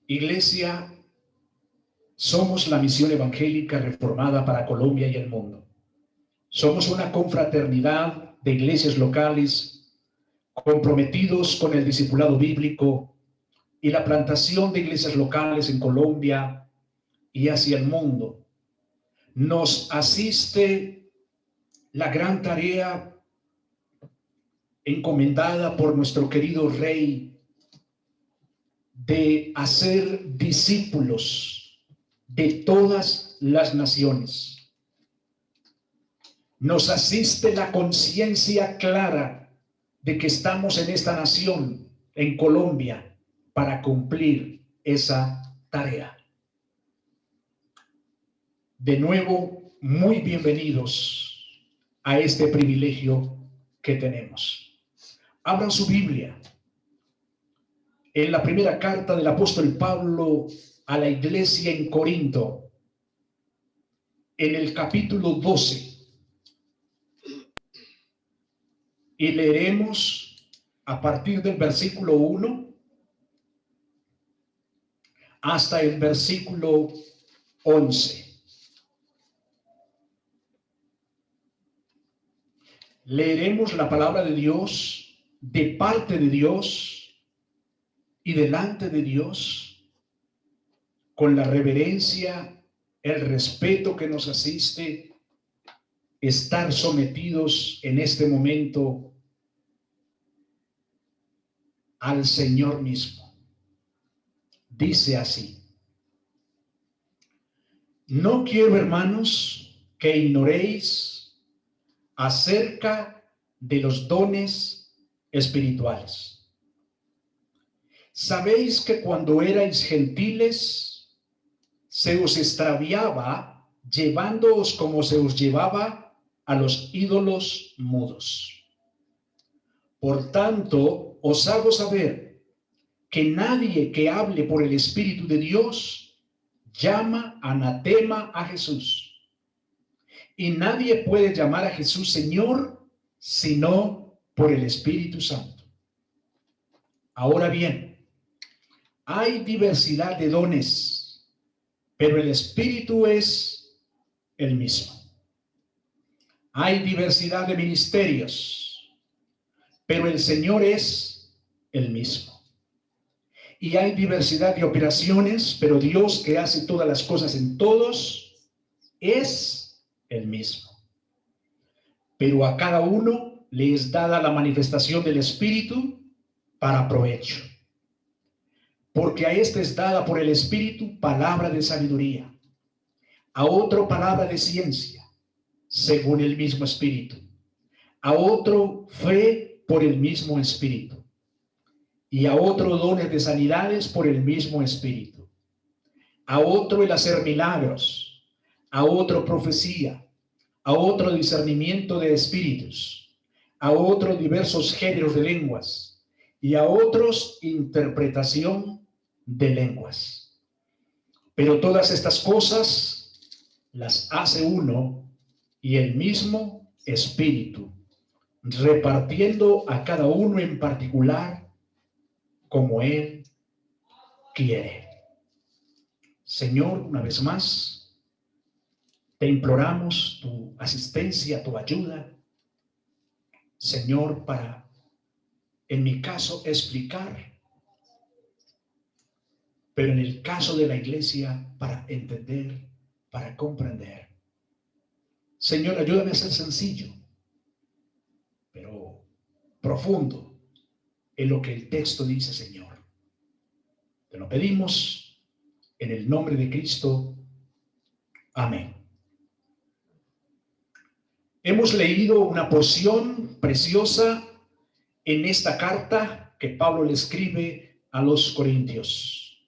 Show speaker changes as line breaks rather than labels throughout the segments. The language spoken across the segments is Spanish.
Iglesia, somos la misión evangélica reformada para Colombia y el mundo. Somos una confraternidad de iglesias locales comprometidos con el discipulado bíblico y la plantación de iglesias locales en Colombia y hacia el mundo. Nos asiste la gran tarea encomendada por nuestro querido Rey de hacer discípulos de todas las naciones. Nos asiste la conciencia clara de que estamos en esta nación, en Colombia, para cumplir esa tarea. De nuevo, muy bienvenidos a este privilegio que tenemos. Abran su Biblia en la primera carta del apóstol Pablo a la iglesia en Corinto, en el capítulo 12. Y leeremos a partir del versículo 1 hasta el versículo 11. Leeremos la palabra de Dios de parte de Dios y delante de Dios, con la reverencia, el respeto que nos asiste, estar sometidos en este momento al Señor mismo. Dice así: no quiero, hermanos, que ignoréis acerca de los dones espirituales. Sabéis que cuando erais gentiles se os extraviaba, llevándoos como se os llevaba a los ídolos mudos. Por tanto, os hago saber que nadie que hable por el Espíritu de Dios llama anatema a Jesús. Y nadie puede llamar a Jesús Señor sino por el Espíritu Santo. Ahora bien, hay diversidad de dones, pero el Espíritu es el mismo. Hay diversidad de ministerios, pero el Señor es el mismo. Y hay diversidad de operaciones, pero Dios, que hace todas las cosas en todos, es el mismo. Pero a cada uno le es dada la manifestación del Espíritu para provecho. Porque a este es dada por el Espíritu palabra de sabiduría, a otro palabra de ciencia, según el mismo Espíritu, a otro fe por el mismo Espíritu, y a otro dones de sanidades por el mismo Espíritu, a otro el hacer milagros, a otro profecía, a otro discernimiento de espíritus, a otro diversos géneros de lenguas, y a otros interpretación de lenguas. Pero todas estas cosas las hace uno y el mismo Espíritu, repartiendo a cada uno en particular como Él quiere. Señor, una vez más, te imploramos tu asistencia, tu ayuda, Señor, para, en mi caso, explicar, pero en el caso de la iglesia, para entender, para comprender. Señor, ayúdame a ser sencillo, pero profundo en lo que el texto dice, Señor. Te lo pedimos en el nombre de Cristo. Amén. Hemos leído una porción preciosa en esta carta que Pablo le escribe a los Corintios.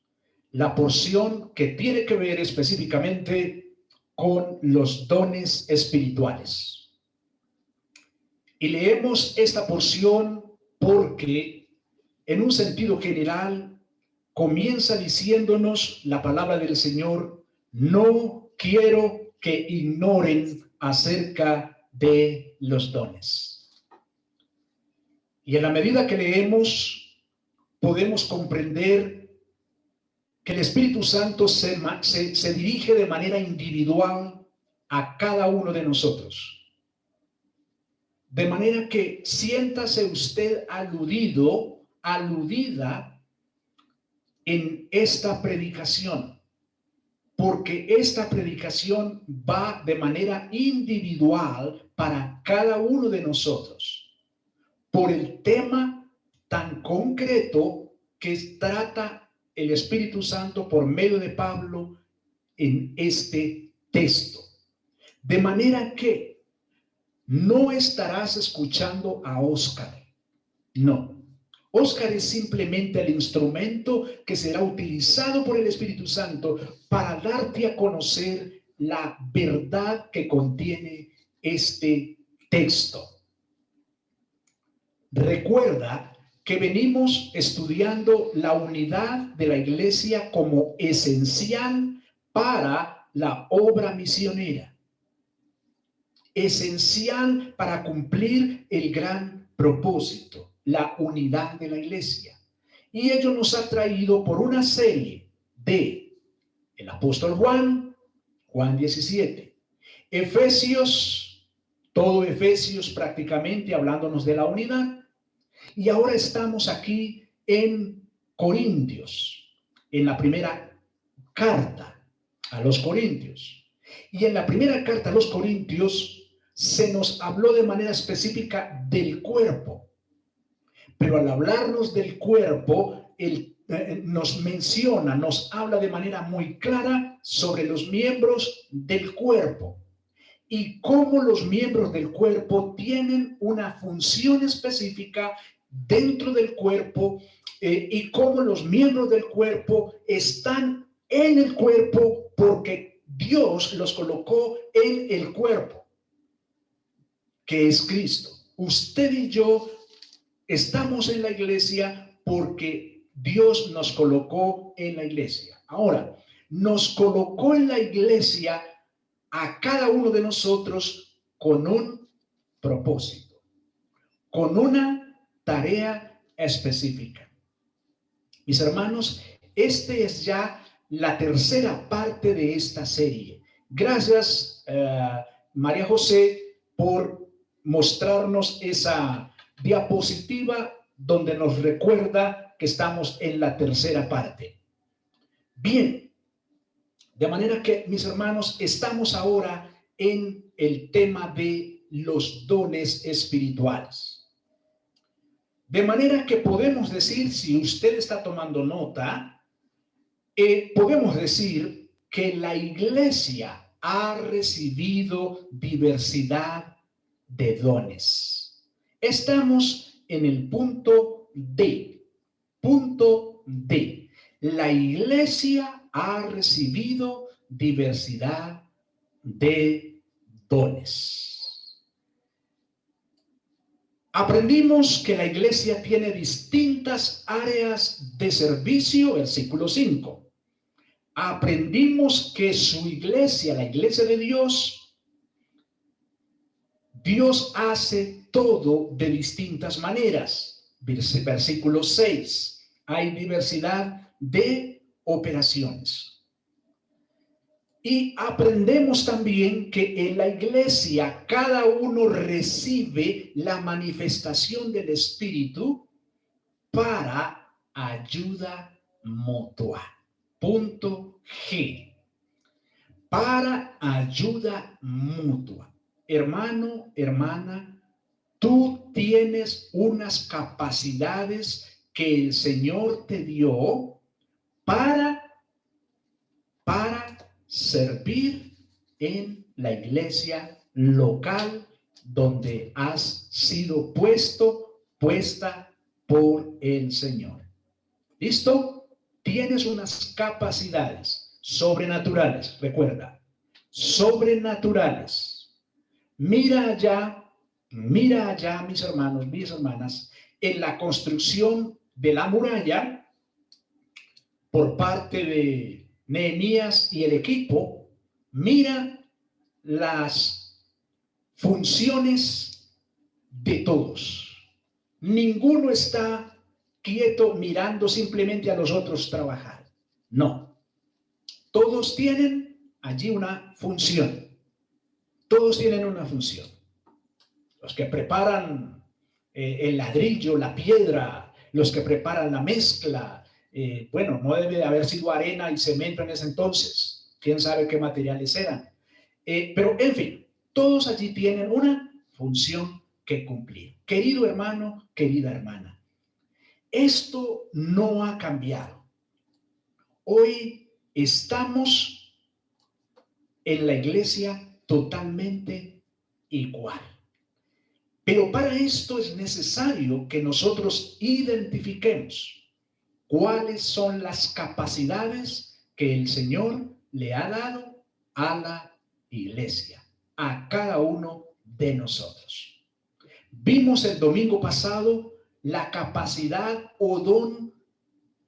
La porción que tiene que ver específicamente con los dones espirituales. Y leemos esta porción porque, en un sentido general, comienza diciéndonos la palabra del Señor: no quiero que ignoren acerca de los dones. Y en la medida que leemos, podemos comprender que el Espíritu Santo se dirige de manera individual a cada uno de nosotros. De manera que siéntase usted aludido, aludida en esta predicación, porque esta predicación va de manera individual para cada uno de nosotros, por el tema tan concreto que trata el Espíritu Santo por medio de Pablo en este texto. De manera que no estarás escuchando a Óscar, no. Óscar es simplemente el instrumento que será utilizado por el Espíritu Santo para darte a conocer la verdad que contiene este texto. Recuerda que venimos estudiando la unidad de la iglesia como esencial para la obra misionera, esencial para cumplir el gran propósito, la unidad de la iglesia. Y ello nos ha traído por una serie de el apóstol Juan 17, Efesios, todo Efesios prácticamente hablándonos de la unidad. Y ahora estamos aquí en Corintios, en la primera carta a los Corintios. Y en la primera carta a los Corintios se nos habló de manera específica del cuerpo. Pero al hablarnos del cuerpo, nos menciona, nos habla de manera muy clara sobre los miembros del cuerpo y cómo los miembros del cuerpo tienen una función específica dentro del cuerpo y cómo los miembros del cuerpo están en el cuerpo porque Dios los colocó en el cuerpo, que es Cristo. Usted y yo estamos en la iglesia porque Dios nos colocó en la iglesia. Ahora, nos colocó en la iglesia a cada uno de nosotros con un propósito, con una tarea específica. Mis hermanos, este es ya la tercera parte de esta serie. Gracias, María José, por mostrarnos esa diapositiva donde nos recuerda que estamos en la tercera parte. Bien, de manera que, mis hermanos, estamos ahora en el tema de los dones espirituales. De manera que podemos decir, si usted está tomando nota, podemos decir que la iglesia ha recibido diversidad de dones. Estamos en el punto D. Punto D. La iglesia ha recibido diversidad de dones. Aprendimos que la iglesia tiene distintas áreas de servicio, versículo 5. Aprendimos que su iglesia, la iglesia de Dios, Dios hace todo de distintas maneras. Versículo 6. Hay diversidad de operaciones. Y aprendemos también que en la iglesia cada uno recibe la manifestación del Espíritu para ayuda mutua. Punto G. Para ayuda mutua. Hermano, hermana, tú tienes unas capacidades que el Señor te dio para servir en la iglesia local donde has sido puesta por el Señor. ¿Listo? Tienes unas capacidades sobrenaturales, recuerda, sobrenaturales. Mira allá, mis hermanos, mis hermanas, en la construcción de la muralla por parte de Nehemías y el equipo. Mira las funciones de todos. Ninguno está quieto mirando simplemente a los otros trabajar. No. Todos tienen allí una función. Todos tienen una función. Los que preparan el ladrillo, la piedra, los que preparan la mezcla. Bueno, no debe de haber sido arena y cemento en ese entonces. Quién sabe qué materiales eran. Pero, en fin, todos allí tienen una función que cumplir. Querido hermano, querida hermana, esto no ha cambiado. Hoy estamos en la iglesia totalmente igual. Pero para esto es necesario que nosotros identifiquemos cuáles son las capacidades que el Señor le ha dado a la iglesia, a cada uno de nosotros. Vimos el domingo pasado la capacidad o don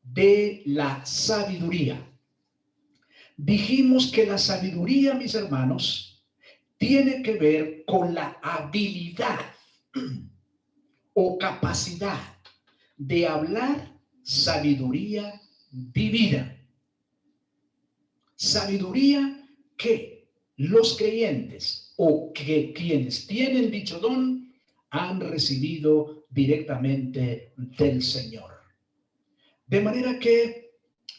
de la sabiduría. Dijimos que la sabiduría, mis hermanos, tiene que ver con la habilidad o capacidad de hablar sabiduría divina. Sabiduría que los creyentes o que quienes tienen dicho don han recibido directamente del Señor. De manera que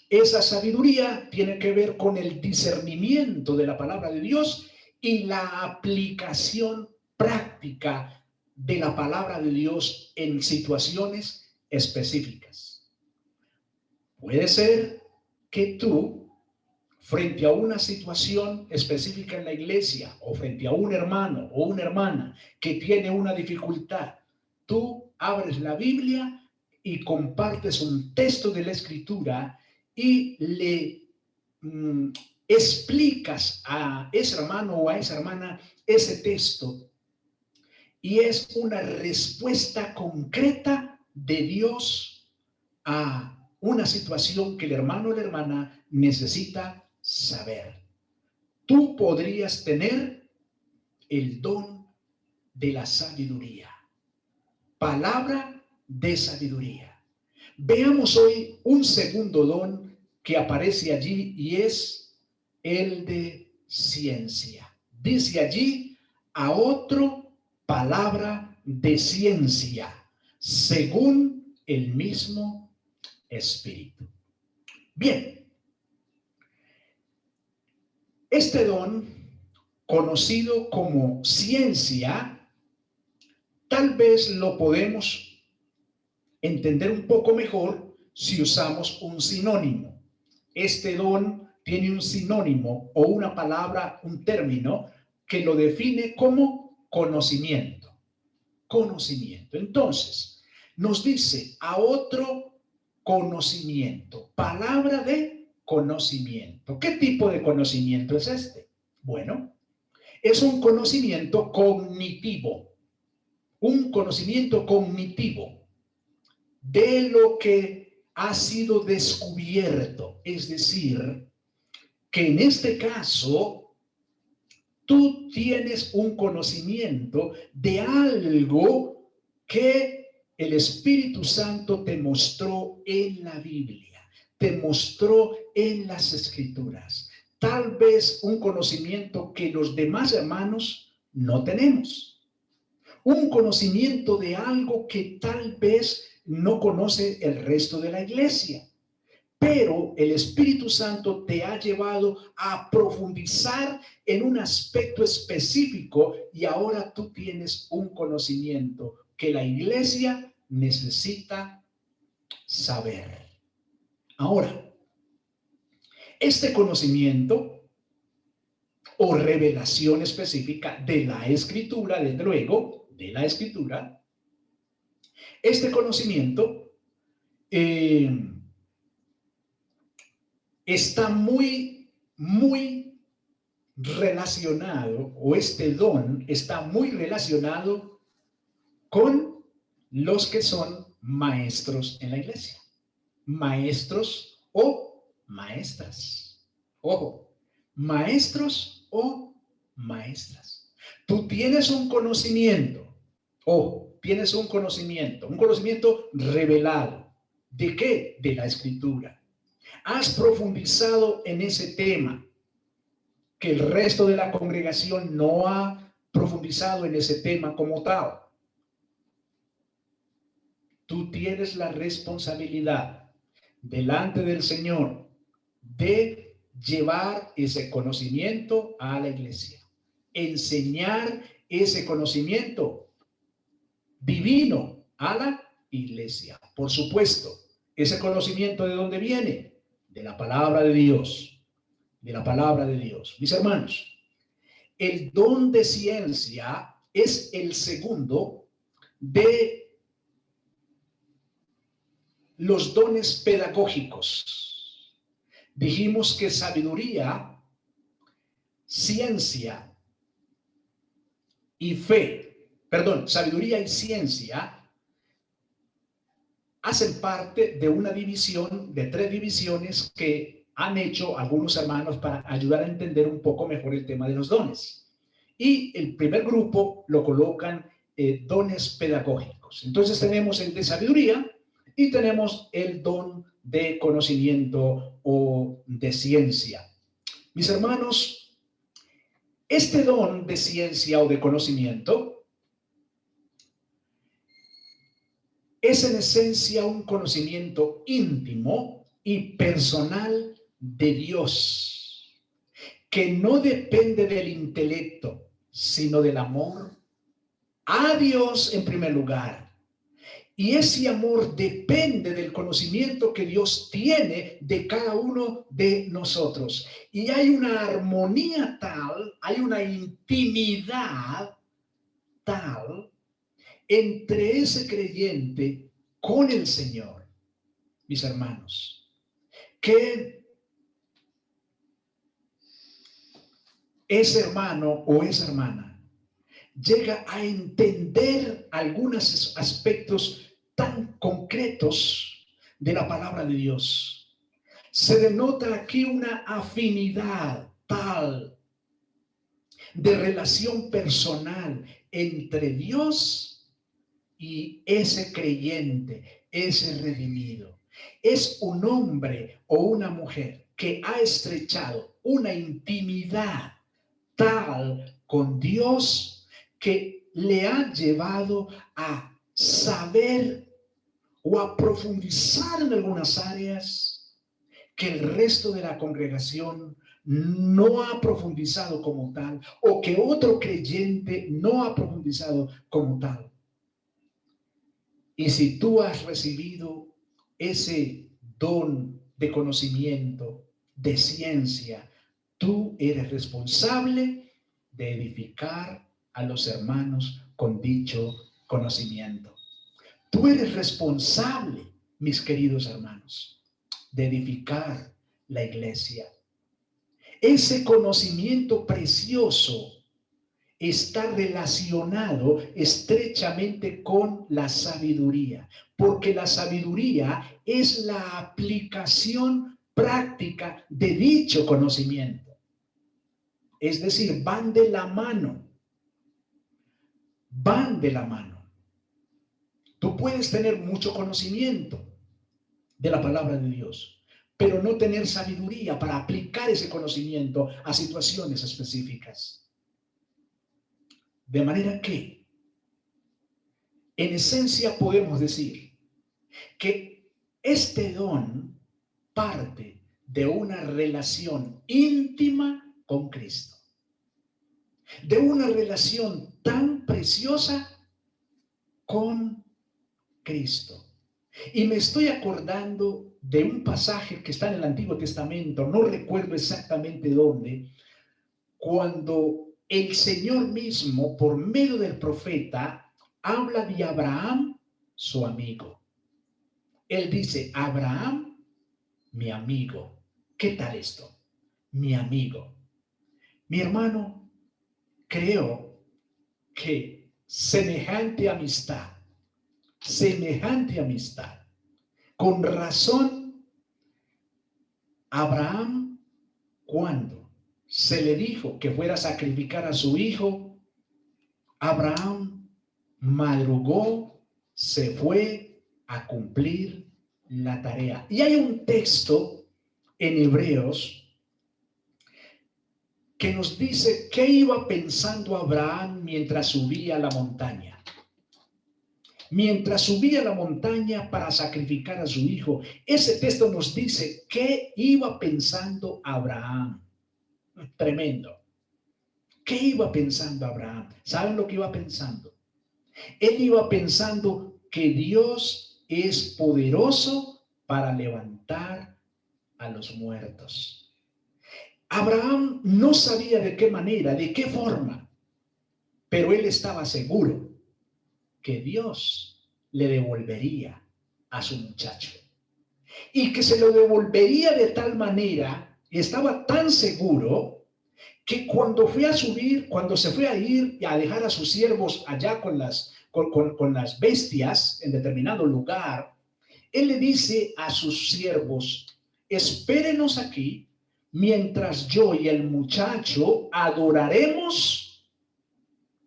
esa sabiduría tiene que ver con el discernimiento de la palabra de Dios y la aplicación práctica de la palabra de Dios en situaciones específicas. Puede ser que tú, frente a una situación específica en la iglesia o frente a un hermano o una hermana que tiene una dificultad, tú abres la Biblia y compartes un texto de la Escritura y le explicas a ese hermano o a esa hermana ese texto, y es una respuesta concreta de Dios a una situación que el hermano o la hermana necesita saber. Tú podrías tener el don de la sabiduría, palabra de sabiduría. Veamos hoy un segundo don que aparece allí y es el de ciencia. Dice allí: a otro palabra de ciencia, según el mismo Espíritu. Bien, este don, conocido como ciencia, tal vez lo podemos entender un poco mejor si usamos un sinónimo. Este don tiene un sinónimo o una palabra, un término que lo define como conocimiento. Conocimiento. Entonces, nos dice a otro conocimiento, palabra de conocimiento. ¿Qué tipo de conocimiento es este? Bueno, es un conocimiento cognitivo, un conocimiento cognitivo de lo que ha sido descubierto. Es decir, que en este caso tú tienes un conocimiento de algo que el Espíritu Santo te mostró en la Biblia, te mostró en las Escrituras. Tal vez un conocimiento que los demás hermanos no tenemos. Un conocimiento de algo que tal vez no conoce el resto de la iglesia. Pero el Espíritu Santo te ha llevado a profundizar en un aspecto específico y ahora tú tienes un conocimiento que la iglesia necesita saber. Ahora, este conocimiento o revelación específica de la Escritura, desde luego, de la Escritura, este conocimiento está muy relacionado, o este don está muy relacionado con los que son maestros en la iglesia. Maestros o maestras. Ojo, maestros o maestras. Tú tienes un conocimiento, ojo, tienes un conocimiento revelado. ¿De qué? De la Escritura. Has profundizado en ese tema que el resto de la congregación no ha profundizado en ese tema como tal. Tú tienes la responsabilidad delante del Señor de llevar ese conocimiento a la iglesia, enseñar ese conocimiento divino a la iglesia. Por supuesto, ese conocimiento, ¿de dónde viene? De la palabra de Dios, de la palabra de Dios. Mis hermanos, el don de ciencia es el segundo de los dones pedagógicos. Dijimos que sabiduría, ciencia y sabiduría y ciencia hacen parte de una división, de 3 divisiones que han hecho algunos hermanos para ayudar a entender un poco mejor el tema de los dones. Y el primer grupo lo colocan dones pedagógicos. Entonces tenemos el de sabiduría y tenemos el don de conocimiento o de ciencia. Mis hermanos, este don de ciencia o de conocimiento es en esencia un conocimiento íntimo y personal de Dios, que no depende del intelecto, sino del amor a Dios en primer lugar. Y ese amor depende del conocimiento que Dios tiene de cada uno de nosotros. Y hay una armonía tal, hay una intimidad tal entre ese creyente con el Señor, mis hermanos, que ese hermano o esa hermana llega a entender algunos aspectos tan concretos de la palabra de Dios. Se denota aquí una afinidad tal de relación personal entre Dios y ese creyente, ese redimido. Es un hombre o una mujer que ha estrechado una intimidad tal con Dios que le ha llevado a saber o a profundizar en algunas áreas que el resto de la congregación no ha profundizado como tal, o que otro creyente no ha profundizado como tal. Y si tú has recibido ese don de conocimiento, de ciencia, tú eres responsable de edificar a los hermanos con dicho conocimiento. Tú eres responsable, mis queridos hermanos, de edificar la iglesia. Ese conocimiento precioso está relacionado estrechamente con la sabiduría, porque la sabiduría es la aplicación práctica de dicho conocimiento. Es decir, van de la mano. Van de la mano. Tú puedes tener mucho conocimiento de la palabra de Dios, pero no tener sabiduría para aplicar ese conocimiento a situaciones específicas. De manera que, en esencia, podemos decir que este don parte de una relación íntima con Cristo, de una relación tan preciosa con Cristo. Y me estoy acordando de un pasaje que está en el Antiguo Testamento, no recuerdo exactamente dónde, cuando el Señor mismo, por medio del profeta, habla de Abraham, su amigo. Él dice, Abraham, mi amigo. ¿Qué tal esto? Mi amigo. Mi hermano, creo que semejante amistad, con razón, Abraham, cuando se le dijo que fuera a sacrificar a su hijo, Abraham madrugó, se fue a cumplir la tarea. Y hay un texto en Hebreos que nos dice qué iba pensando Abraham mientras subía a la montaña. Mientras subía a la montaña para sacrificar a su hijo, ese texto nos dice qué iba pensando Abraham. Tremendo. ¿Qué iba pensando Abraham? ¿Saben lo que iba pensando? Él iba pensando que Dios es poderoso para levantar a los muertos. Abraham no sabía de qué manera, de qué forma, pero él estaba seguro que Dios le devolvería a su muchacho y que se lo devolvería de tal manera, estaba tan seguro que cuando se fue a ir a dejar a sus siervos allá con las bestias en determinado lugar, él le dice a sus siervos: espérenos aquí mientras yo y el muchacho adoraremos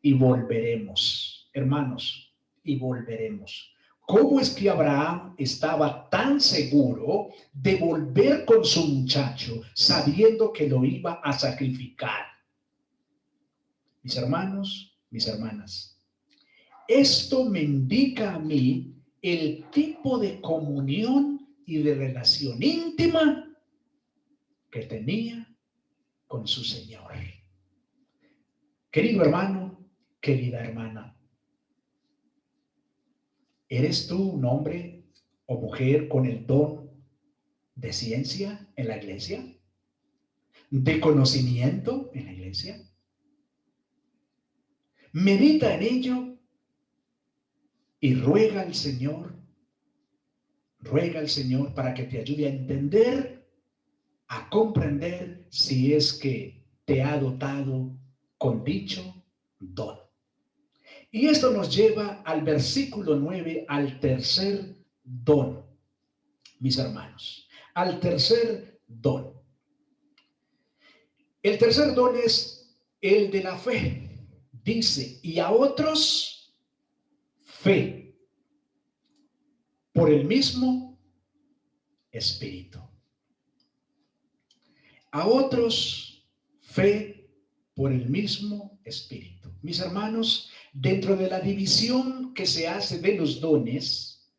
y volveremos. Hermanos, y volveremos. ¿Cómo es que Abraham estaba tan seguro de volver con su muchacho sabiendo que lo iba a sacrificar? Mis hermanos, mis hermanas, esto me indica a mí el tipo de comunión y de relación íntima que tenía con su Señor. Querido hermano, querida hermana, ¿eres tú un hombre o mujer con el don de ciencia en la iglesia? ¿De conocimiento en la iglesia? Medita en ello y ruega al Señor para que te ayude a entender, a comprender si es que te ha dotado con dicho don. Y esto nos lleva al versículo 9, al tercer don, mis hermanos, al tercer don. El tercer don es el de la fe. Dice: y a otros fe por el mismo Espíritu. A otros fe por el mismo Espíritu. Mis hermanos, dentro de la división que se hace de los dones,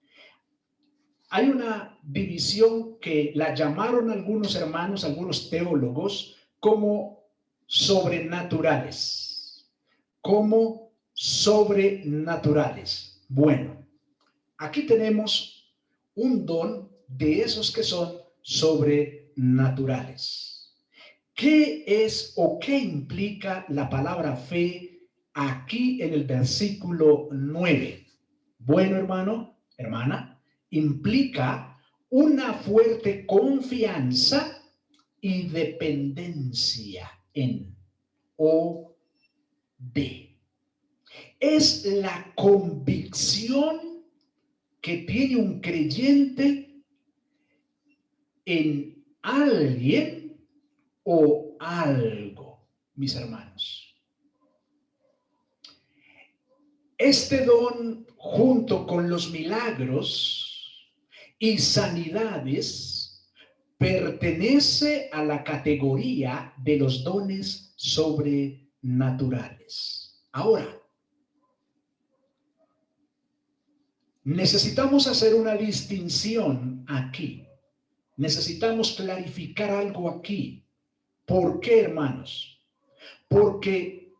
hay una división que la llamaron algunos hermanos, algunos teólogos, como sobrenaturales. Como sobrenaturales. Bueno, aquí tenemos un don de esos que son sobrenaturales. ¿Qué es o qué implica la palabra fe aquí en el versículo 9? Bueno, hermano, hermana, implica una fuerte confianza y dependencia en o de. Es la convicción que tiene un creyente en alguien o algo, mis hermanos. Este don, junto con los milagros y sanidades, pertenece a la categoría de los dones sobrenaturales. Ahora, necesitamos hacer una distinción aquí. Necesitamos clarificar algo aquí. ¿Por qué, hermanos? Porque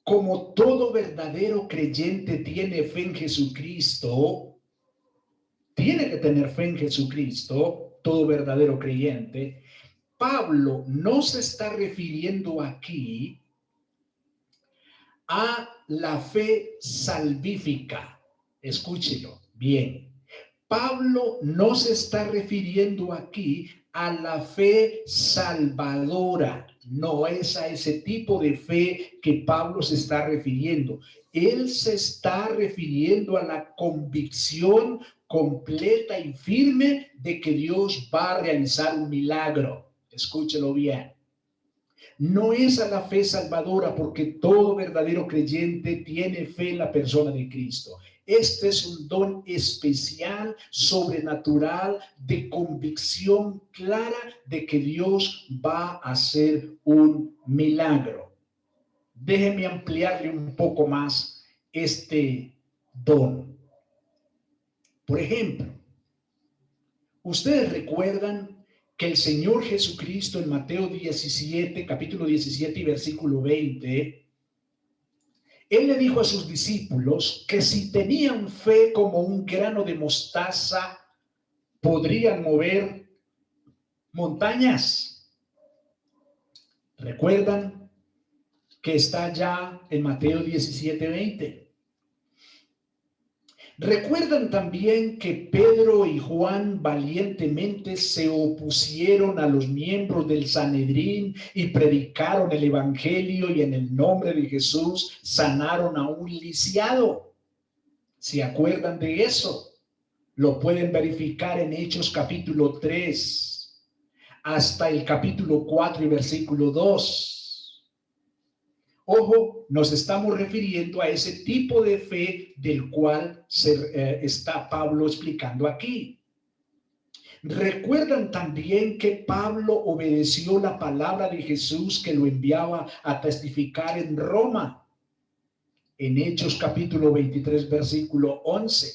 como todo verdadero creyente tiene fe en Jesucristo, tiene que tener fe en Jesucristo, todo verdadero creyente, Pablo no se está refiriendo aquí a la fe salvífica. Escúchelo bien. Pablo no se está refiriendo aquí a la fe salvadora. No es a ese tipo de fe que Pablo se está refiriendo. Él se está refiriendo a la convicción completa y firme de que Dios va a realizar un milagro. Escúchelo bien. No es a la fe salvadora, porque todo verdadero creyente tiene fe en la persona de Cristo. Este es un don especial, sobrenatural, de convicción clara de que Dios va a hacer un milagro. Déjeme ampliarle un poco más este don. Por ejemplo, ustedes recuerdan que el Señor Jesucristo en Mateo 17, capítulo 17 y versículo 20, Él le dijo a sus discípulos que si tenían fe como un grano de mostaza, podrían mover montañas. ¿Recuerdan que está ya en Mateo 17, 20? Recuerdan también que Pedro y Juan valientemente se opusieron a los miembros del Sanedrín y predicaron el evangelio, y en el nombre de Jesús sanaron a un lisiado. ¿Se acuerdan de eso? Lo pueden verificar en Hechos capítulo 3 hasta el capítulo 4 y versículo 2. Ojo, nos estamos refiriendo a ese tipo de fe del cual está Pablo explicando aquí. Recuerdan también que Pablo obedeció la palabra de Jesús que lo enviaba a testificar en Roma, en Hechos capítulo 23, versículo 11.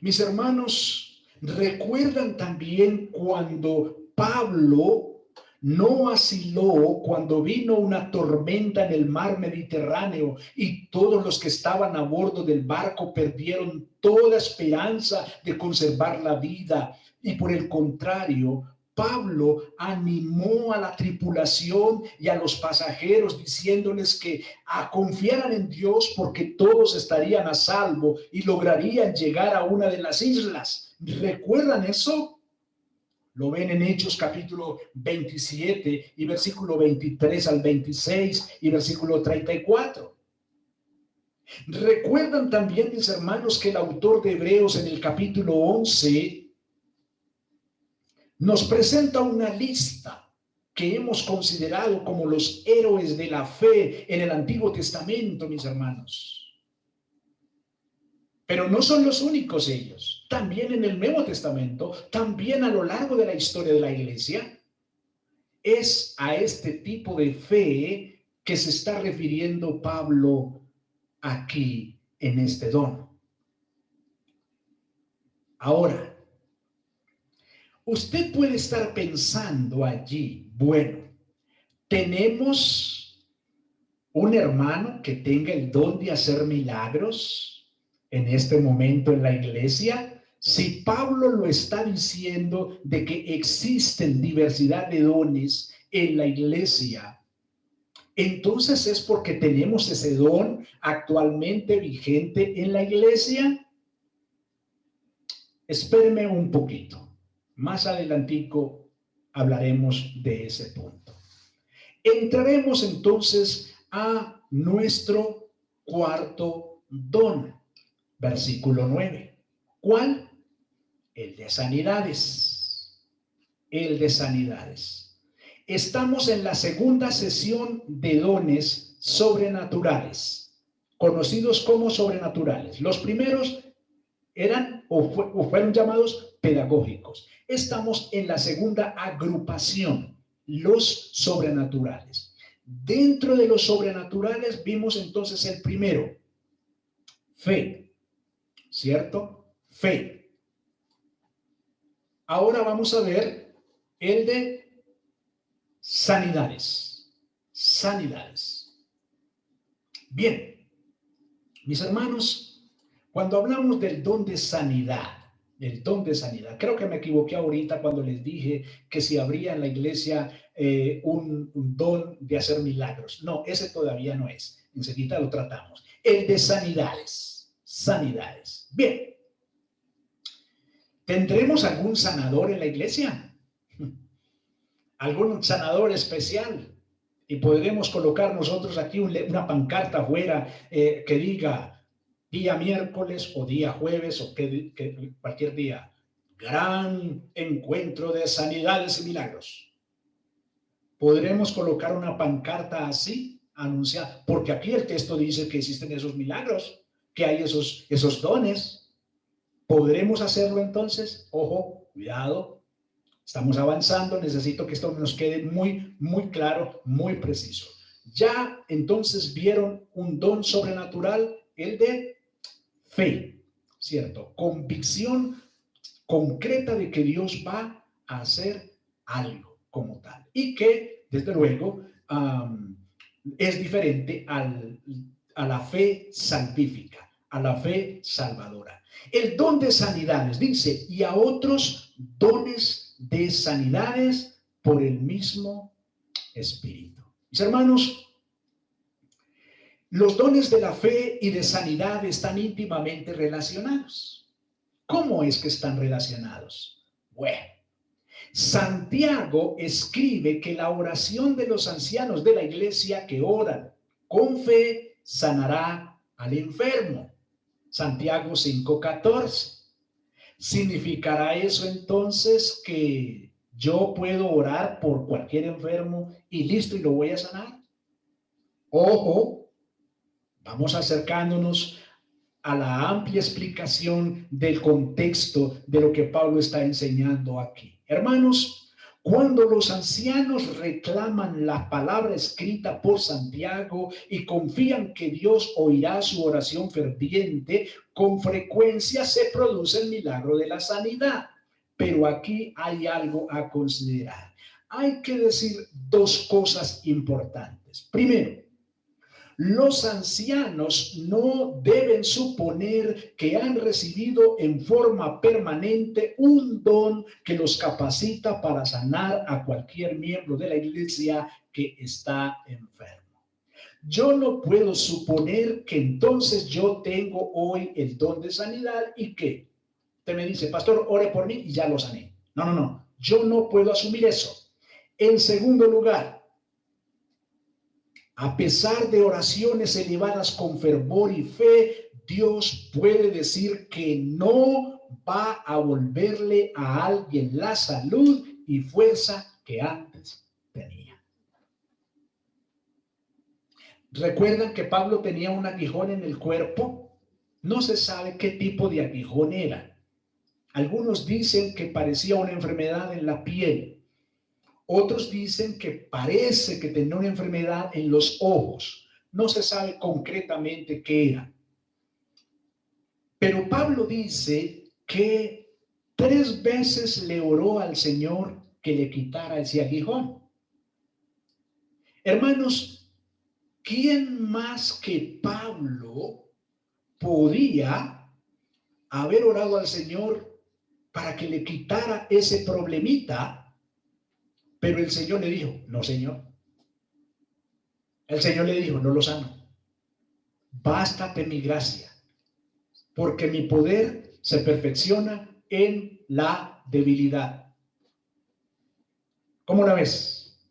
Mis hermanos, recuerdan también cuando Pablo no vaciló cuando vino una tormenta en el mar Mediterráneo y todos los que estaban a bordo del barco perdieron toda esperanza de conservar la vida. Y por el contrario, Pablo animó a la tripulación y a los pasajeros diciéndoles que confiaran en Dios, porque todos estarían a salvo y lograrían llegar a una de las islas. ¿Recuerdan eso? Lo ven en Hechos capítulo 27 y versículo 23 al 26 y versículo 34. Recuerdan también, mis hermanos, que el autor de Hebreos en el capítulo 11 nos presenta una lista que hemos considerado como los héroes de la fe en el Antiguo Testamento, mis hermanos. Pero no son los únicos ellos. También en el Nuevo Testamento, también a lo largo de la historia de la iglesia, es a este tipo de fe que se está refiriendo Pablo aquí en este don. Ahora, usted puede estar pensando allí, bueno, ¿tenemos un hermano que tenga el don de hacer milagros en este momento en la iglesia? Si Pablo lo está diciendo de que existen diversidad de dones en la iglesia, entonces es porque tenemos ese don actualmente vigente en la iglesia. Espéreme un poquito. Más adelantico hablaremos de ese punto. Entraremos entonces a nuestro cuarto don. Versículo 9. ¿Cuál? El de sanidades. El de sanidades. Estamos en la segunda sesión de dones sobrenaturales, conocidos como sobrenaturales. Los primeros eran o fueron llamados pedagógicos. Estamos en la segunda agrupación, los sobrenaturales. Dentro de los sobrenaturales vimos entonces el primero, fe. ¿Cierto? Fe. Ahora vamos a ver el de sanidades. Sanidades. Bien, mis hermanos, cuando hablamos del don de sanidad, creo que me equivoqué ahorita cuando les dije que si habría en la iglesia un don de hacer milagros. No, ese todavía no es. Enseguida lo tratamos. El de sanidades. Sanidades. Bien. ¿Tendremos algún sanador en la iglesia? ¿Algún sanador especial? Y podremos colocar nosotros aquí una pancarta afuera que diga día miércoles o día jueves o cualquier día, gran encuentro de sanidades y milagros. Podremos colocar una pancarta así, anunciar, porque aquí el texto dice que existen esos milagros, que hay esos dones. ¿Podremos hacerlo entonces? Ojo, cuidado, estamos avanzando, necesito que esto nos quede muy claro, muy preciso. Ya entonces vieron un don sobrenatural, el de fe, ¿cierto? Convicción concreta de que Dios va a hacer algo como tal y que, desde luego, es diferente a la fe salvífica, a la fe salvadora. El don de sanidades, dice, y a otros dones de sanidades por el mismo Espíritu. Mis hermanos, los dones de la fe y de sanidad están íntimamente relacionados. ¿Cómo es que están relacionados? Bueno, Santiago escribe que la oración de los ancianos de la iglesia que oran con fe sanará al enfermo. Santiago 5:14. ¿Significará eso entonces que yo puedo orar por cualquier enfermo y listo y lo voy a sanar? Ojo, vamos acercándonos a la amplia explicación del contexto de lo que Pablo está enseñando aquí. Hermanos, cuando los ancianos reclaman la palabra escrita por Santiago y confían que Dios oirá su oración ferviente, con frecuencia se produce el milagro de la sanidad. Pero aquí hay algo a considerar. Hay que decir dos cosas importantes. Primero, los ancianos no deben suponer que han recibido en forma permanente un don que los capacita para sanar a cualquier miembro de la iglesia que está enfermo. Yo no puedo suponer que entonces yo tengo hoy el don de sanidad y que usted me dice, pastor, ore por mí y ya lo sané. No. Yo no puedo asumir eso. En segundo lugar, a pesar de oraciones elevadas con fervor y fe, Dios puede decir que no va a volverle a alguien la salud y fuerza que antes tenía. ¿Recuerdan que Pablo tenía un aguijón en el cuerpo? No se sabe qué tipo de aguijón era. Algunos dicen que parecía una enfermedad en la piel. Otros dicen que parece que tenía una enfermedad en los ojos. No se sabe concretamente qué era. Pero Pablo dice que 3 veces le oró al Señor que le quitara ese aguijón. Hermanos, ¿quién más que Pablo podía haber orado al Señor para que le quitara ese problemita? Pero el Señor le dijo, no, Señor. El Señor le dijo, no lo sano. Bástate mi gracia, porque mi poder se perfecciona en la debilidad. ¿Cómo la ves?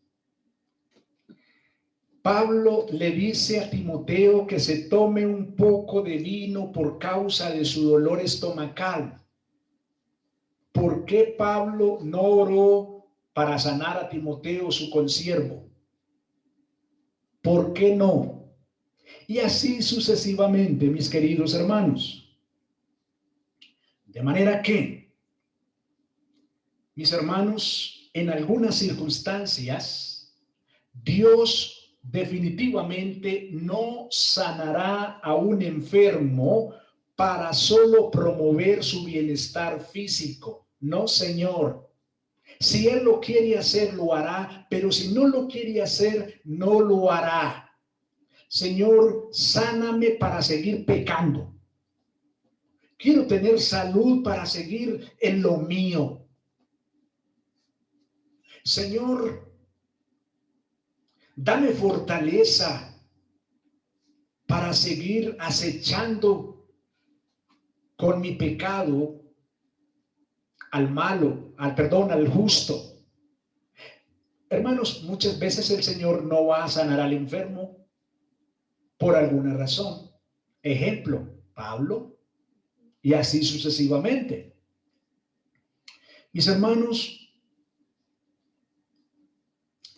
Pablo le dice a Timoteo que se tome un poco de vino por causa de su dolor estomacal. ¿Por qué Pablo no oró para sanar a Timoteo, su consiervo? ¿Por qué no? Y así sucesivamente, mis queridos hermanos. De manera que, mis hermanos, en algunas circunstancias, Dios definitivamente no sanará a un enfermo para solo promover su bienestar físico. No, Señor. Si Él lo quiere hacer, lo hará, pero si no lo quiere hacer, no lo hará. Señor, sáname para seguir pecando. Quiero tener salud para seguir en lo mío. Señor, dame fortaleza para seguir acechando con mi pecado al malo, al justo. Hermanos, muchas veces el Señor no va a sanar al enfermo por alguna razón. Ejemplo, Pablo, y así sucesivamente. Mis hermanos,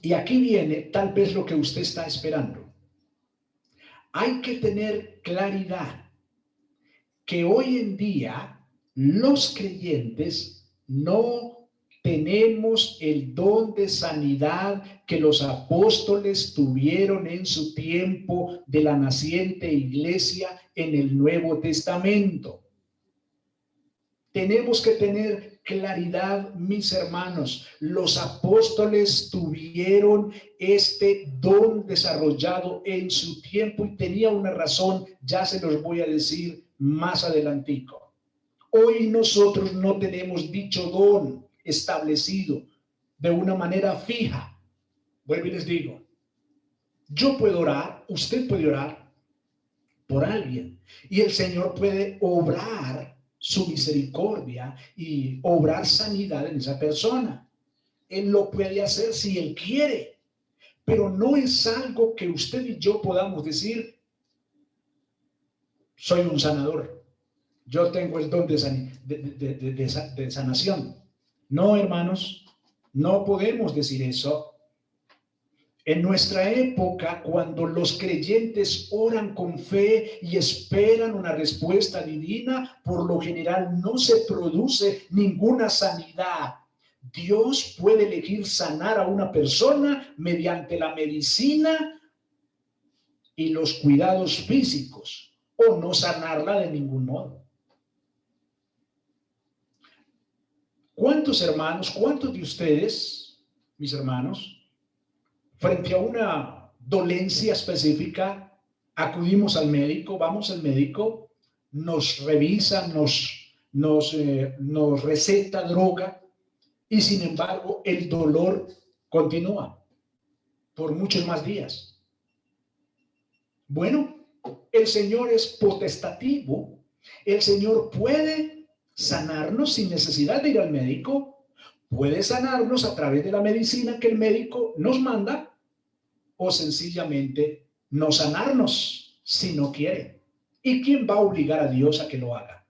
Y aquí viene tal vez lo que usted está esperando. Hay que tener claridad que hoy en día los creyentes no tenemos el don de sanidad que los apóstoles tuvieron en su tiempo de la naciente iglesia en el Nuevo Testamento. Tenemos que tener claridad, mis hermanos. Los apóstoles tuvieron este don desarrollado en su tiempo y tenía una razón, ya se los voy a decir más adelantico. Hoy nosotros no tenemos dicho don establecido de una manera fija. Vuelvo y les digo, yo puedo orar, usted puede orar por alguien y el Señor puede obrar su misericordia y obrar sanidad en esa persona. Él lo puede hacer si Él quiere, pero no es algo que usted y yo podamos decir, soy un sanador, yo tengo el don de sanación. No, hermanos, no podemos decir eso. En nuestra época, cuando los creyentes oran con fe y esperan una respuesta divina, por lo general no se produce ninguna sanidad. Dios puede elegir sanar a una persona mediante la medicina y los cuidados físicos, o no sanarla de ningún modo. ¿Cuántos hermanos, cuántos de ustedes, mis hermanos, frente a una dolencia específica, acudimos al médico, vamos al médico, nos revisa, nos receta droga y sin embargo el dolor continúa por muchos más días? Bueno, el Señor es potestativo, el Señor puede sanarnos sin necesidad de ir al médico, puede sanarnos a través de la medicina que el médico nos manda, o sencillamente no sanarnos si no quiere. ¿Y quién va a obligar a Dios a que lo haga?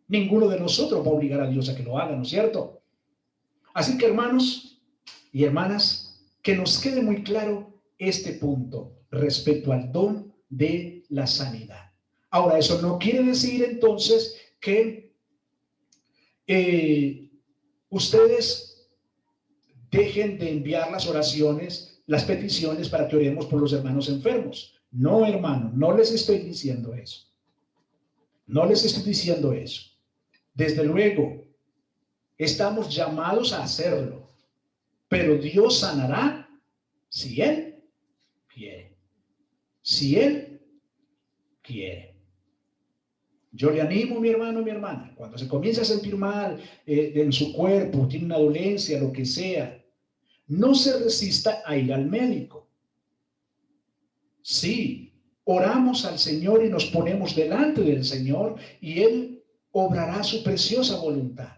Ninguno de nosotros va a obligar a Dios a que lo haga, ¿no es cierto? Así que, hermanos y hermanas, que nos quede muy claro este punto respecto al don de la sanidad. Ahora, eso no quiere decir entonces que ustedes dejen de enviar las oraciones, las peticiones para que oremos por los hermanos enfermos. No, hermano, no les estoy diciendo eso. No les estoy diciendo eso. Desde luego, estamos llamados a hacerlo, pero Dios sanará si Él quiere. Si Él quiere. Yo le animo, mi hermano, mi hermana, cuando se comienza a sentir mal en su cuerpo, tiene una dolencia, lo que sea, no se resista a ir al médico. Sí, oramos al Señor y nos ponemos delante del Señor y Él obrará su preciosa voluntad.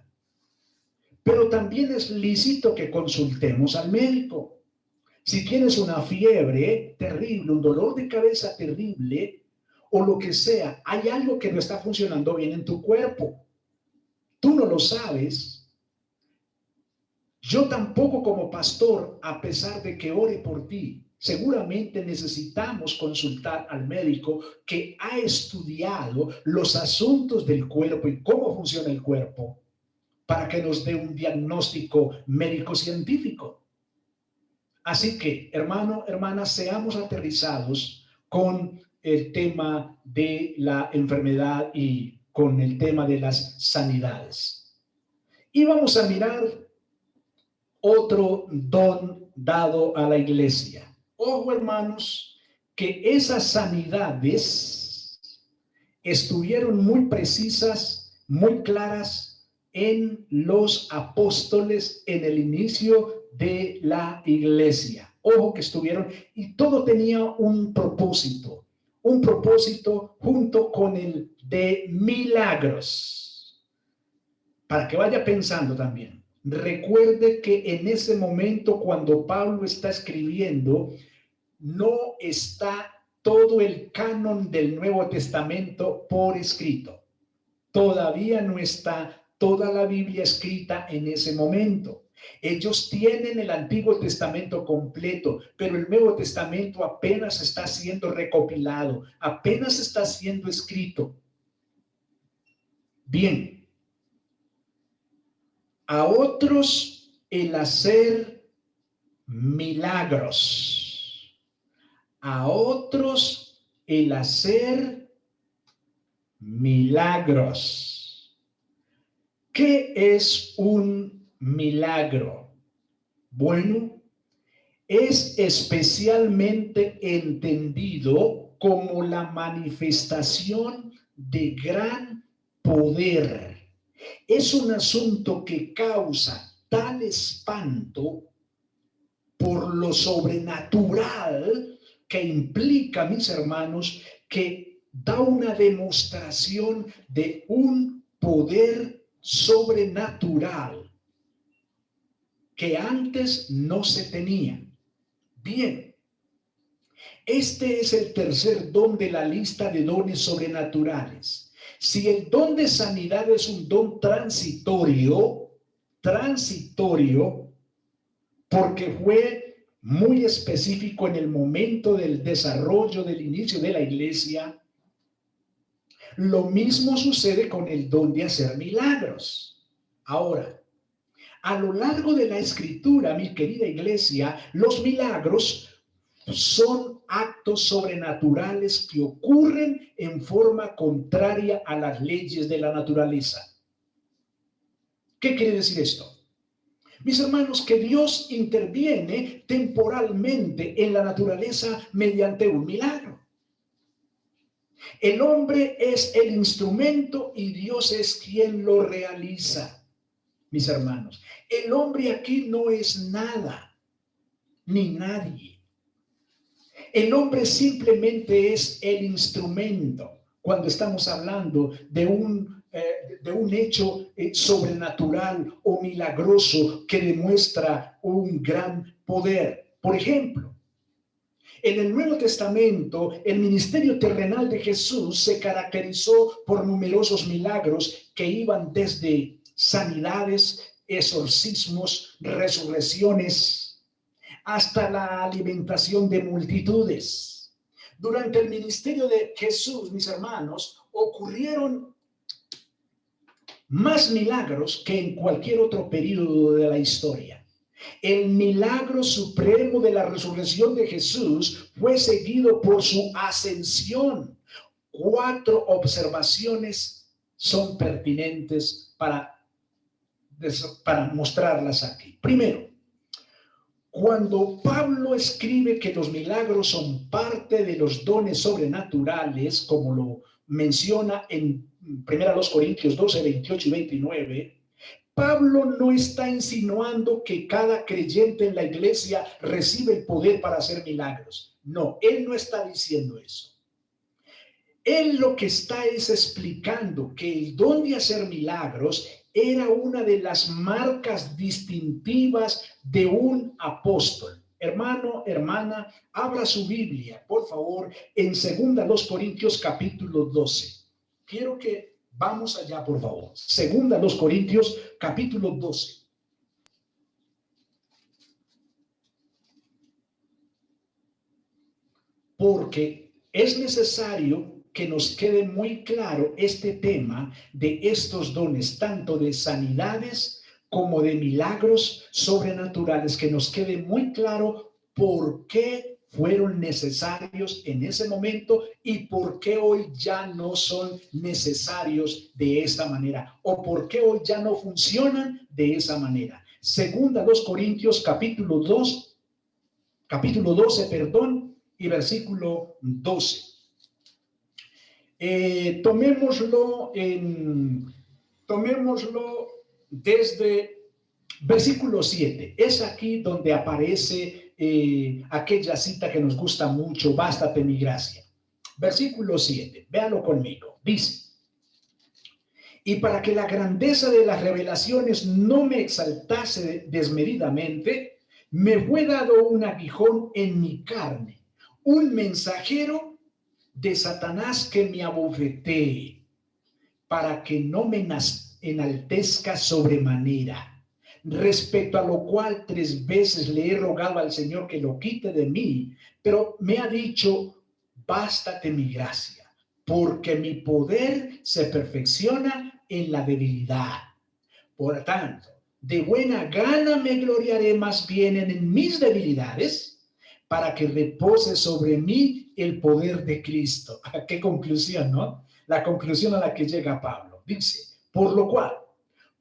Pero también es lícito que consultemos al médico. Si tienes una fiebre terrible, un dolor de cabeza terrible o lo que sea, hay algo que no está funcionando bien en tu cuerpo. Tú no lo sabes. Yo tampoco como pastor, a pesar de que ore por ti, seguramente necesitamos consultar al médico que ha estudiado los asuntos del cuerpo y cómo funciona el cuerpo para que nos dé un diagnóstico médico-científico. Así que, hermano, hermana, seamos aterrizados con el tema de la enfermedad y con el tema de las sanidades. Y vamos a mirar otro don dado a la iglesia. Ojo, hermanos, que esas sanidades estuvieron muy precisas, muy claras en los apóstoles en el inicio de la iglesia. Ojo que estuvieron, y todo tenía un propósito junto con el de milagros. Para que vaya pensando también. Recuerde que en ese momento, cuando Pablo está escribiendo, no está todo el canon del Nuevo Testamento por escrito. Todavía no está toda la Biblia escrita en ese momento. Ellos tienen el Antiguo Testamento completo, pero el Nuevo Testamento apenas está siendo recopilado, apenas está siendo escrito. Bien, a otros el hacer milagros, a otros el hacer milagros. ¿Qué es un milagro? Bueno, es especialmente entendido como la manifestación de gran poder. Es un asunto que causa tal espanto por lo sobrenatural que implica, mis hermanos, que da una demostración de un poder sobrenatural que antes no se tenía. Bien, este es el tercer don de la lista de dones sobrenaturales. Si el don de sanidad es un don transitorio, porque fue muy específico en el momento del desarrollo, del inicio de la iglesia, lo mismo sucede con el don de hacer milagros. Ahora, a lo largo de la escritura, mi querida iglesia, los milagros son actos sobrenaturales que ocurren en forma contraria a las leyes de la naturaleza. ¿Qué quiere decir esto? Mis hermanos, que Dios interviene temporalmente en la naturaleza mediante un milagro. El hombre es el instrumento y Dios es quien lo realiza. Mis hermanos, el hombre aquí no es nada, ni nadie. El hombre simplemente es el instrumento cuando estamos hablando de un hecho sobrenatural o milagroso que demuestra un gran poder. Por ejemplo, en el Nuevo Testamento, el ministerio terrenal de Jesús se caracterizó por numerosos milagros que iban desde sanidades, exorcismos, resurrecciones, hasta la alimentación de multitudes. Durante el ministerio de Jesús, mis hermanos, ocurrieron más milagros que en cualquier otro periodo de la historia. El milagro supremo de la resurrección de Jesús fue seguido por su ascensión. 4 observaciones son pertinentes para mostrarlas aquí. Primero, cuando Pablo escribe que los milagros son parte de los dones sobrenaturales, como lo menciona en 1 Corintios 12, 28 y 29, Pablo no está insinuando que cada creyente en la iglesia recibe el poder para hacer milagros. No, él no está diciendo eso. Él lo que está es explicando que el don de hacer milagros era una de las marcas distintivas de un apóstol. Hermano, hermana, abra su Biblia, por favor, en 2 Corintios capítulo 12. Quiero que vamos allá, por favor. 2 Corintios capítulo 12. Porque es necesario que nos quede muy claro este tema de estos dones, tanto de sanidades como de milagros sobrenaturales, que nos quede muy claro por qué fueron necesarios en ese momento y por qué hoy ya no son necesarios de esta manera, o por qué hoy ya no funcionan de esa manera. 2 Corintios capítulo 12, y versículo 12. Tomémoslo desde versículo 7. Es aquí donde aparece aquella cita que nos gusta mucho: bástate mi gracia. Versículo 7, véalo conmigo. Dice: y para que la grandeza de las revelaciones no me exaltase desmedidamente, me fue dado un aguijón en mi carne, un mensajero de Satanás que me abofetee, para que no me enaltezca sobremanera. respecto a lo cual 3 veces le he rogado al Señor que lo quite de mí, pero me ha dicho, bástate mi gracia, porque mi poder se perfecciona en la debilidad. Por tanto, de buena gana me gloriaré más bien en mis debilidades, para que repose sobre mí el poder de Cristo. ¿Qué conclusión, no? La conclusión a la que llega Pablo. Dice, por lo cual,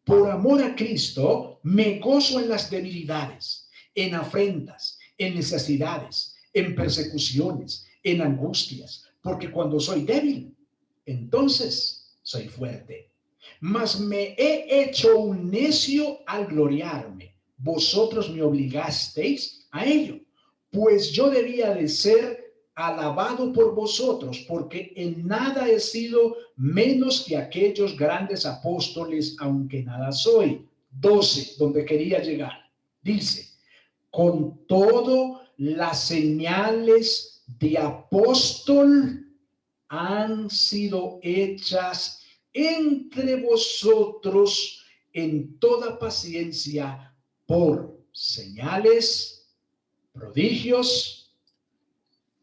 por amor a Cristo, me gozo en las debilidades, en afrentas, en necesidades, en persecuciones, en angustias, porque cuando soy débil, entonces soy fuerte. Mas me he hecho un necio al gloriarme. Vosotros me obligasteis a ello, pues yo debía de ser alabado por vosotros, porque en nada he sido menos que aquellos grandes apóstoles, aunque nada soy. 12, donde quería llegar. Dice, con todo las señales de apóstol han sido hechas entre vosotros en toda paciencia por señales, prodigios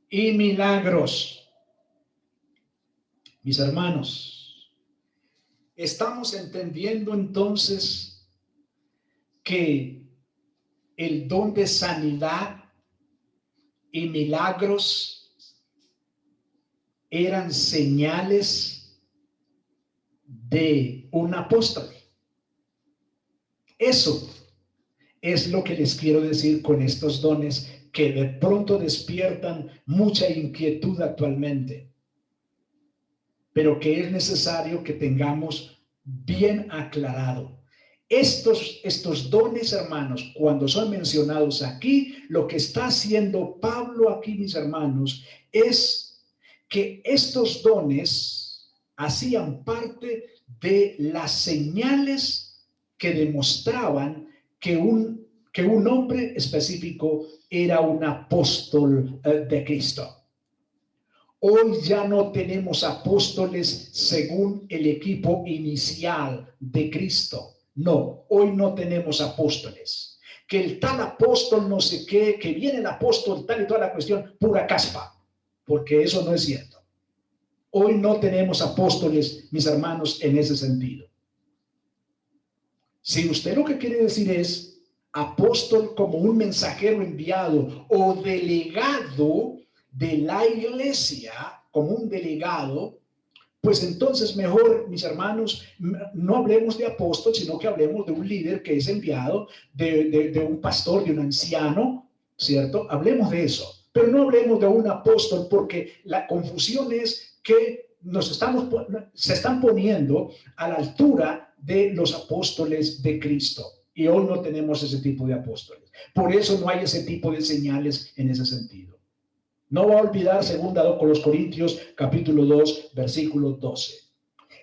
y milagros. Mis hermanos, estamos entendiendo entonces que el don de sanidad y milagros eran señales de un apóstol. Eso es lo que les quiero decir con estos dones que de pronto despiertan mucha inquietud actualmente, pero que es necesario que tengamos bien aclarado. Estos dones, hermanos, cuando son mencionados aquí, lo que está haciendo Pablo aquí, mis hermanos, es que estos dones hacían parte de las señales que demostraban que un hombre específico era un apóstol de Cristo. Hoy ya no tenemos apóstoles según el equipo inicial de Cristo. No, hoy no tenemos apóstoles. Que el tal apóstol no sé qué, que viene el apóstol tal y toda la cuestión, pura caspa, porque eso no es cierto. Hoy no tenemos apóstoles, mis hermanos, en ese sentido. Si usted lo que quiere decir es apóstol como un mensajero enviado o delegado de la iglesia, como un delegado, pues entonces mejor, mis hermanos, no hablemos de apóstol, sino que hablemos de un líder que es enviado, de un pastor, de un anciano, ¿cierto? Hablemos de eso, pero no hablemos de un apóstol, porque la confusión es que se están poniendo a la altura de los apóstoles de Cristo. Y hoy no tenemos ese tipo de apóstoles. Por eso no hay ese tipo de señales en ese sentido. No va a olvidar 2 Corintios capítulo 2, versículo 12.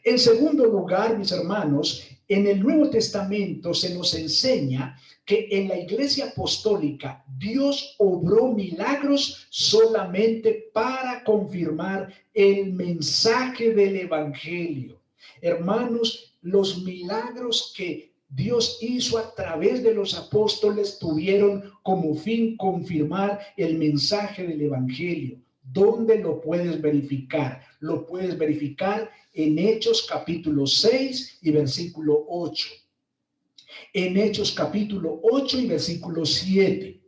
En segundo lugar, mis hermanos, en el Nuevo Testamento se nos enseña que en la iglesia apostólica Dios obró milagros solamente para confirmar el mensaje del evangelio. Hermanos, los milagros que Dios hizo a través de los apóstoles tuvieron como fin confirmar el mensaje del evangelio. ¿Dónde lo puedes verificar? Lo puedes verificar en Hechos capítulo 6 y versículo 8. En Hechos capítulo 8 y versículo 7.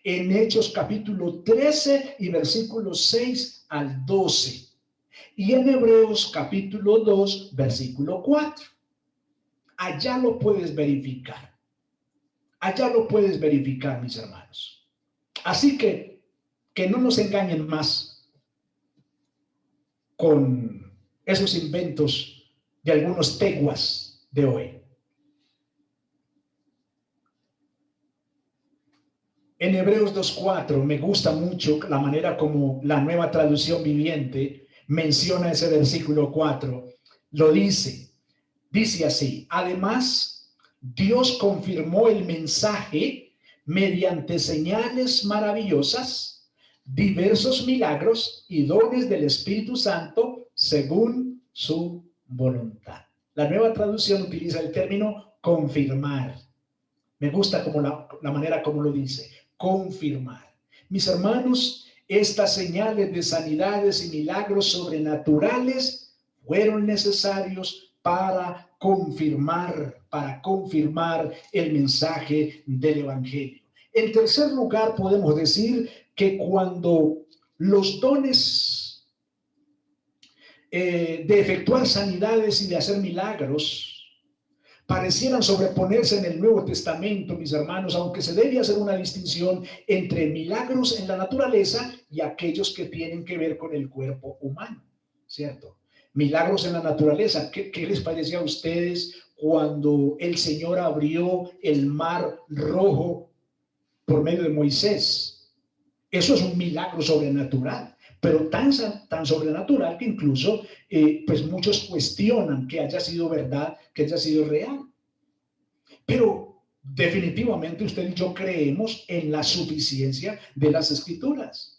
En Hechos capítulo 13 y versículo 6 al 12. Y en Hebreos capítulo 2, versículo 4. Allá lo puedes verificar. Allá lo puedes verificar, mis hermanos. Así que no nos engañen más con esos inventos de algunos teguas de hoy. En Hebreos 2:4 me gusta mucho la manera como la Nueva Traducción Viviente menciona ese versículo 4. Lo dice así: además, Dios confirmó el mensaje mediante señales maravillosas, diversos milagros y dones del Espíritu Santo según su voluntad. La Nueva Traducción utiliza el término confirmar. Me gusta como la manera como lo dice, confirmar. Mis hermanos, estas señales de sanidades y milagros sobrenaturales fueron necesarios para confirmar el mensaje del Evangelio. En tercer lugar, podemos decir que cuando los dones de efectuar sanidades y de hacer milagros parecieran sobreponerse en el Nuevo Testamento, mis hermanos, aunque se debe hacer una distinción entre milagros en la naturaleza y aquellos que tienen que ver con el cuerpo humano, ¿cierto? Milagros en la naturaleza. ¿Qué les parecía a ustedes cuando el Señor abrió el mar rojo por medio de Moisés? Eso es un milagro sobrenatural, pero tan sobrenatural que incluso pues muchos cuestionan que haya sido verdad, que haya sido real. Pero definitivamente usted y yo creemos en la suficiencia de las Escrituras.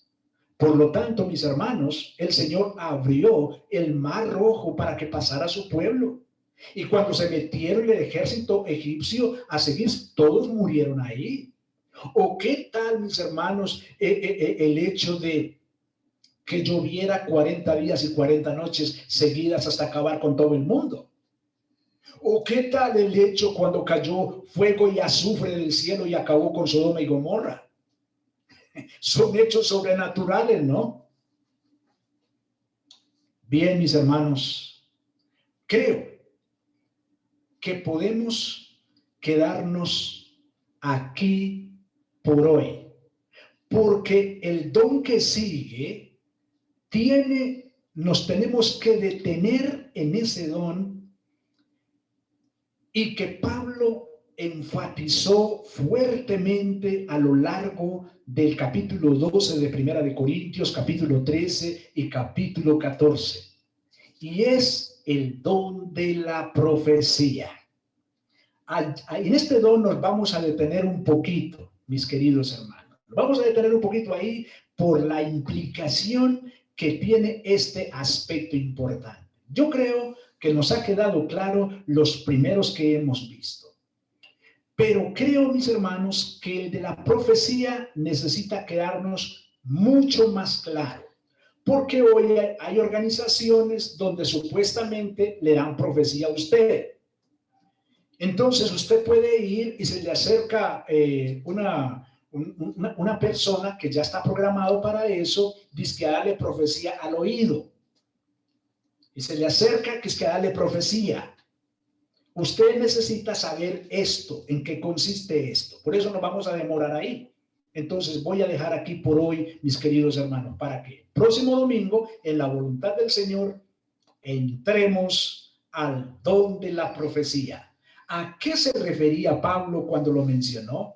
Por lo tanto, mis hermanos, el Señor abrió el mar rojo para que pasara su pueblo. Y cuando se metieron el ejército egipcio a seguir, todos murieron ahí. ¿O qué tal, mis hermanos, el hecho de que lloviera 40 días y 40 noches seguidas hasta acabar con todo el mundo? ¿O qué tal el hecho cuando cayó fuego y azufre del cielo y acabó con Sodoma y Gomorra? Son hechos sobrenaturales, ¿no? Bien, mis hermanos, creo que podemos quedarnos aquí por hoy, porque el don que sigue nos tenemos que detener en ese don, y que Pablo enfatizó fuertemente a lo largo del capítulo 12 de Primera de Corintios, capítulo 13 y capítulo 14. Y es el don de la profecía. En este don nos vamos a detener un poquito, mis queridos hermanos. Nos vamos a detener un poquito ahí por la implicación que tiene este aspecto importante. Yo creo que nos ha quedado claro los primeros que hemos visto. Pero creo, mis hermanos, que el de la profecía necesita quedarnos mucho más claro. Porque hoy hay organizaciones donde supuestamente le dan profecía a usted. Entonces usted puede ir y se le acerca una persona que ya está programado para eso, dice que darle profecía al oído. Y se le acerca que es que darle profecía. Usted necesita saber esto, en qué consiste esto. Por eso nos vamos a demorar ahí. Entonces voy a dejar aquí por hoy, mis queridos hermanos, para que próximo domingo, en la voluntad del Señor, entremos al don de la profecía. ¿A qué se refería Pablo cuando lo mencionó?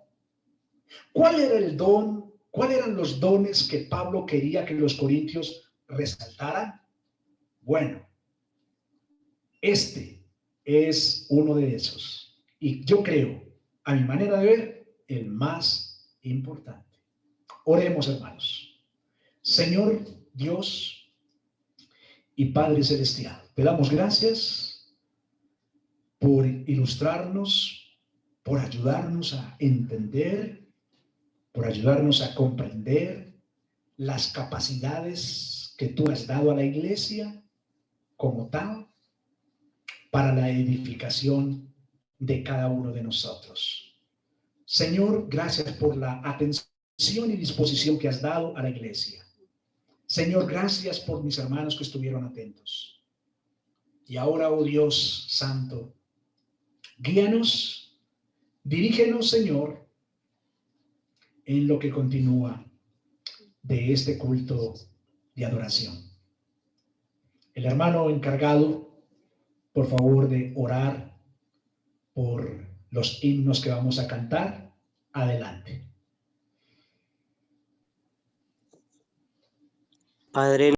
¿Cuál era el don? ¿Cuáles eran los dones que Pablo quería que los corintios resaltaran? Bueno, este es uno de esos. Y yo creo, a mi manera de ver, el más importante. Oremos, hermanos. Señor Dios y Padre Celestial, te damos gracias por ilustrarnos, por ayudarnos a entender, por ayudarnos a comprender las capacidades que tú has dado a la iglesia como tal, para la edificación de cada uno de nosotros. Señor, gracias por la atención y disposición que has dado a la iglesia. Señor, gracias por mis hermanos que estuvieron atentos. Y ahora, oh Dios Santo, guíanos, dirígenos, Señor, en lo que continúa de este culto de adoración. El hermano encargado, por favor, de orar por los himnos que vamos a cantar. Adelante.
Padre